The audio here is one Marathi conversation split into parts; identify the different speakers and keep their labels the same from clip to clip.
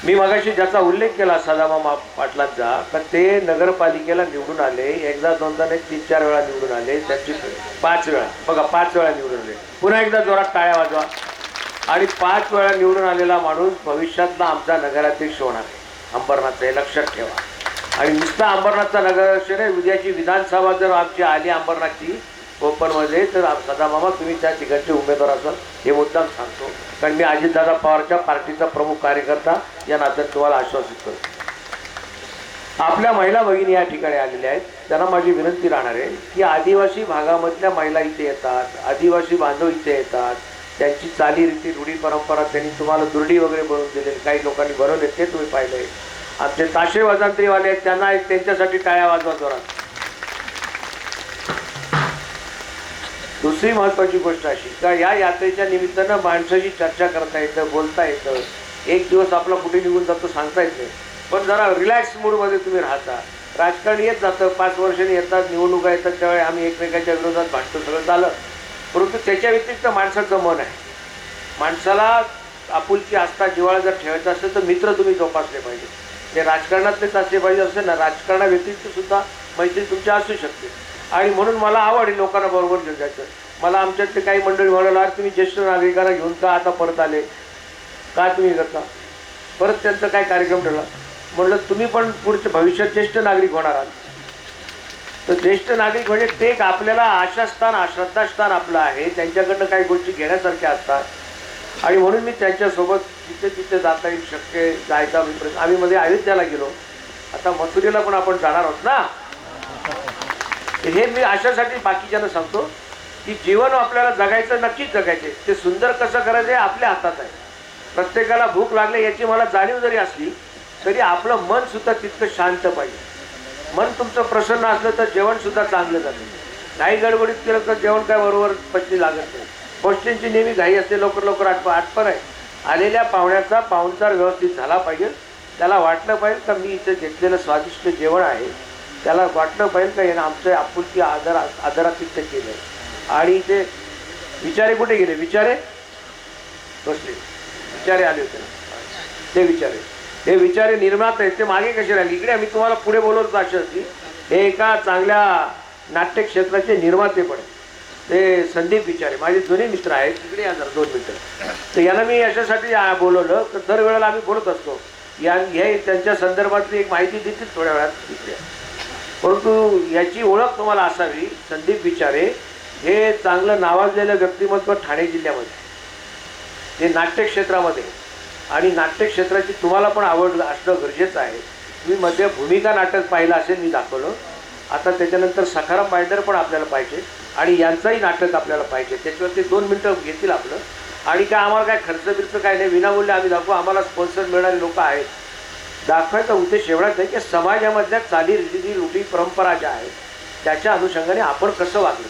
Speaker 1: मी मगाशी ज्याचा उल्लेख केला सदामामा पाटलांचा, तर ते नगरपालिकेला निवडून आले, एकदा दोनदा नाही 3-4 वेळा निवडून आले, त्यांची 5 वेळा, बघा 5 वेळा निवडून आले. पुन्हा एकदा जोरात टाळ्या वाजवा. आणि 5 वेळा निवडून आलेला माणूस भविष्यातला आमचा नगराध्यक्ष होणार आहे अंबरनाथचा, हे लक्षात ठेवा. आणि नुसता अंबरनाथचा नगराध्यक्ष नाही, उद्याची विधानसभा जर आमची आली अंबरनाथची ओपनमध्ये, तर सदामामा तुम्ही त्या ठिकाणचे उमेदवार असाल, हे मुद्दाम सांगतो. कारण मी अजितदादा पवारच्या पार्टीचा प्रमुख कार्यकर्ता या नात्याने तुम्हाला आश्वासित करतो. आपल्या महिला भगिनी या ठिकाणी आलेल्या आहेत, त्यांना माझी विनंती राहणार आहे की आदिवासी भागामधल्या महिला इथे येतात, आदिवासी बांधव इथे येतात, त्यांची चालीरीती रूढी परंपरा त्यांनी तुम्हाला दुर्डी वगैरे बनवून दिले, काही लोकांनी बनवले ते तुम्ही पाहिले. आमचे ताशे वजांत्रीवाले आहेत, त्यांना त्यांच्यासाठी टाळ्या वाजवा जोरात. दुसरी महत्त्वाची गोष्ट अशी का या यात्रेच्या निमित्तानं माणसाची चर्चा करता येतं, बोलता येतं. एक दिवस आपला कुठे निघून जातो सांगता येत नाही, पण जरा रिलॅक्स मूडमध्ये तुम्ही राहता. राजकारण येत जातं, 5 वर्षांनी येतात, निवडणुका येतात, त्यावेळी आम्ही एकमेकांच्या विरोधात भांडतो, सगळं झालं. परंतु त्याच्या व्यतिरिक्त माणसाचं मन आहे. माणसाला आपुलकी आस्था जिव्हाळा जर ठेवायचा असेल तर मित्र तुम्ही जोपासले पाहिजे. ते राजकारणातलेच असले पाहिजे असेल ना, राजकारणाव्यतिरिक्त सुद्धा मैत्री तुमची असू शकते. आणि म्हणून मला आवड आहे लोकांना बरोबर घेऊन जायचं. मला आमच्यातले काही मंडळी म्हणाला, तुम्ही ज्येष्ठ नागरिकांना घेऊन का आता परत आले, का तुम्ही करता परत, त्यांचा काय कार्यक्रम ठरला. म्हणलं तुम्ही पण पुढच्या भविष्यात ज्येष्ठ नागरिक होणार आहात, तर ज्येष्ठ नागरिक म्हणजे ते एक आपल्याला आशास्थान श्रद्धास्थान आपलं आहे, त्यांच्याकडनं काही गोष्टी घेण्यासारख्या असतात. आणि म्हणून मी त्यांच्यासोबत जिथे जिथे जाता येईल शक्य जायचा मी आम्ही मध्ये अयोध्याला गेलो, आता मथुरेला पण आपण जाणार आहोत ना. हे मी अशासाठी बाकीच्यांना सांगतो की जीवन आपल्याला जगायचं, नक्कीच जगायचे, ते सुंदर कसं करायचं हे आपल्या हातात आहे. प्रत्येकाला भूक लागली याची मला जाणीव जरी असली तरी आपलं मन सुद्धा तितकं शांत पाहिजे. मन तुमचं प्रसन्न असलं तर जेवण सुद्धा चांगलं जातं. घाई गडबडीत केलं तर जेवण काय बरोबर पचनी लागत नाही. गोष्टींची नेहमी घाई असते, लवकर लवकर आटपण आहे. आलेल्या पाहुण्याचा पाहुणचार व्यवस्थित झाला पाहिजे, त्याला वाटलं पाहिजे का मी इथे घेतलेलं स्वादिष्ट जेवण आहे, त्याला वाटलं पाहिजे का यानं आमचं आपुलकी आदरातिथ्य केलं. आणि ते विचारे कुठे गेले, विचारे बसले, विचारे आले होते ना, ते विचारे, हे विचारे निर्माता आहेत, ते मागे कसे राहिले. इकडे आम्ही तुम्हाला पुढे बोलवतो अशी असती. हे एका चांगल्या नाट्य क्षेत्राचे निर्माते पण ते संदीप विचारे माझे जुने मित्र आहेत, तिकडे या जरा 2 मिनिटं. तर यांना मी याच्यासाठी बोलवलं, तर दरवेळेला आम्ही बोलत असतो हे त्यांच्या संदर्भातली एक माहिती देतील थोड्या वेळात तिकडे. परंतु याची ओळख तुम्हाला असावी, संदीप विचारे हे चांगलं नावाजलेलं व्यक्तिमत्व ठाणे जिल्ह्यामध्ये, ते नाट्यक्षेत्रामध्ये, आणि नाट्यक्षेत्राची तुम्हाला पण आवड असणं गरजेचं आहे. तुम्ही मध्ये भूमिका नाटक पाहिलं असेल, मी दाखवलं. आता त्याच्यानंतर सखाराम बायंडर पण आपल्याला पाहिजे आणि यांचंही नाटक आपल्याला पाहिजे. त्याच्यावरती 2 मिनटं घेतील आपलं. आणि काय आम्हाला काय खर्च बिर्च काय नाही, विनामूल्य आम्ही दाखवू. आम्हाला स्पॉन्सर मिळणारे लोक आहेत. दाखवायचा उद्देश एवढाच आहे की समाजामधल्या चालीरीती रूढी परंपरा ज्या आहेत त्याच्या अनुषंगाने आपण कसं वागलं.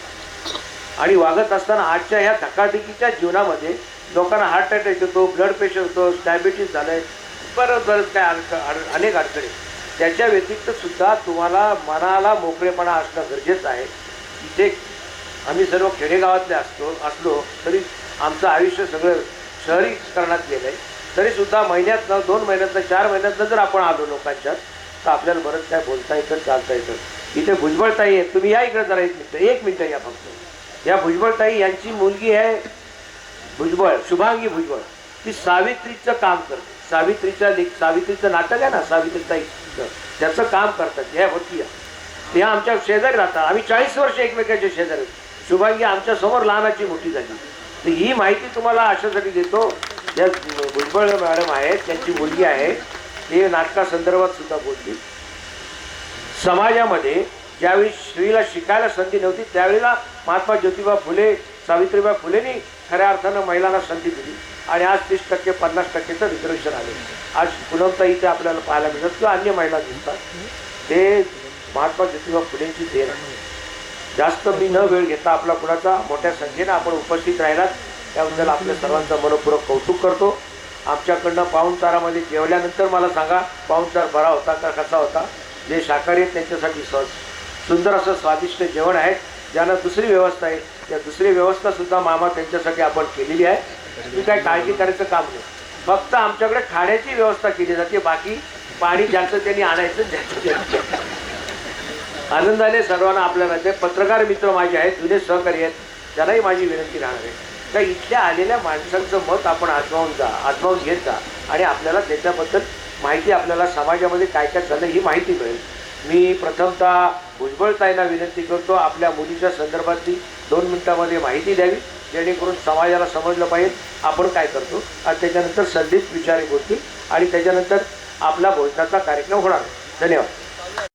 Speaker 1: आणि वागत असताना आजच्या ह्या धकाधकीच्या जीवनामध्ये लोकांना हार्ट अटॅक येतो, ब्लड प्रेशर होतो, डायबिटीज झालं आहे, बरंच काय अनेक अडचणी. त्याच्या व्यतिरिक्त सुद्धा तुम्हाला मनाला मोकळेपणा असणं गरजेचं आहे. इथे आम्ही सर्व खेडेगावातले असलो तरी आमचं आयुष्य सगळं शहरीकरणात गेलं आहे. तरीसुद्धा महिन्यातनं 2 महिन्यातनं 4 महिन्यातनं जर आपण आलो लोकांच्यात तर आपल्याला बरंच काय बोलता येतं, चालता येतं. इथे भुजबळताई आहेत, तुम्ही या इकडे जरा 1 मिनिटं या फक्त. या भुजबळताई यांची मुलगी आहे भुजबळ, शुभांगी भुजबळ, ती सावित्रीचं काम करते. सावित्रीचं नाटक आहे ना सावित्रीताई, त्याचं काम करतात. ह्या होती त्या आमच्या शेजारी राहतात. आम्ही 40 वर्ष एकमेकांच्या शेजारी. शुभांगी आमच्या समोर लहानाची मोठी झाली. तर ही माहिती तुम्हाला अशासाठी देतो. ज्या भुजबळ मॅडम आहेत त्यांची मुलगी आहे, हे नाटकासंदर्भात सुद्धा बोलली. समाजामध्ये ज्यावेळी स्त्रीला शिकायला संधी नव्हती त्यावेळेला महात्मा ज्योतिबा फुले, सावित्रीबाई फुलेंनी खऱ्या अर्थानं महिलांना संधी दिली. आणि आज 30% 50%चं रिझर्वेशन आले. आज पुनमताई इथे आपल्याला पाहायला मिळतात किंवा अन्य महिला दिसतात. ते महात्मा ज्योतिबा फुलेंची देण आहे. जास्त मी न वेळ घेता आपला कुणाचा मोठ्या संख्येनं आपण उपस्थित राहिलात त्याबद्दल आपल्या सर्वांचं मनपूर्वक कौतुक करतो. आमच्याकडनं पाहुणचारामध्ये जेवल्यानंतर मला सांगा पाहुणचार बरा होता का कसा होता. जे शाकाहारी आहेत त्यांच्यासाठी सुंदर असं स्वादिष्ट जेवण आहे. ज्यांना दुसरी व्यवस्था आहे त्या दुसरी व्यवस्था सुद्धा मामा त्यांच्यासाठी आपण केलेली आहे. तुम्ही काय काळजी करायचं काम नाही. फक्त आमच्याकडे खाण्याची व्यवस्था केली जाते, बाकी पाणी ज्याचं त्यांनी आणायचं ज्याचं. आनंदाने सर्वांना आपल्या राज्यात पत्रकार मित्र माझे आहेत, जुने सहकारी आहेत, त्यालाही माझी विनंती राहणार आहे का इथल्या आलेल्या माणसांचं मत आपण आजमावून घेत जा आणि आपल्याला त्याच्याबद्दल माहिती, आपल्याला समाजामध्ये काय काय चाललं ही माहिती मिळेल. मी प्रथमतः भुजबळताईंना विनंती करतो, आपल्या मुलीच्या संदर्भातली 2 मिनिटांमध्ये माहिती द्यावी, जेणेकरून समाजाला समजलं पाहिजे आपण काय करतो. आणि त्याच्यानंतर संदीप विचारे बोलतील आणि त्याच्यानंतर आपला भोजनाचा कार्यक्रम होणार. धन्यवाद.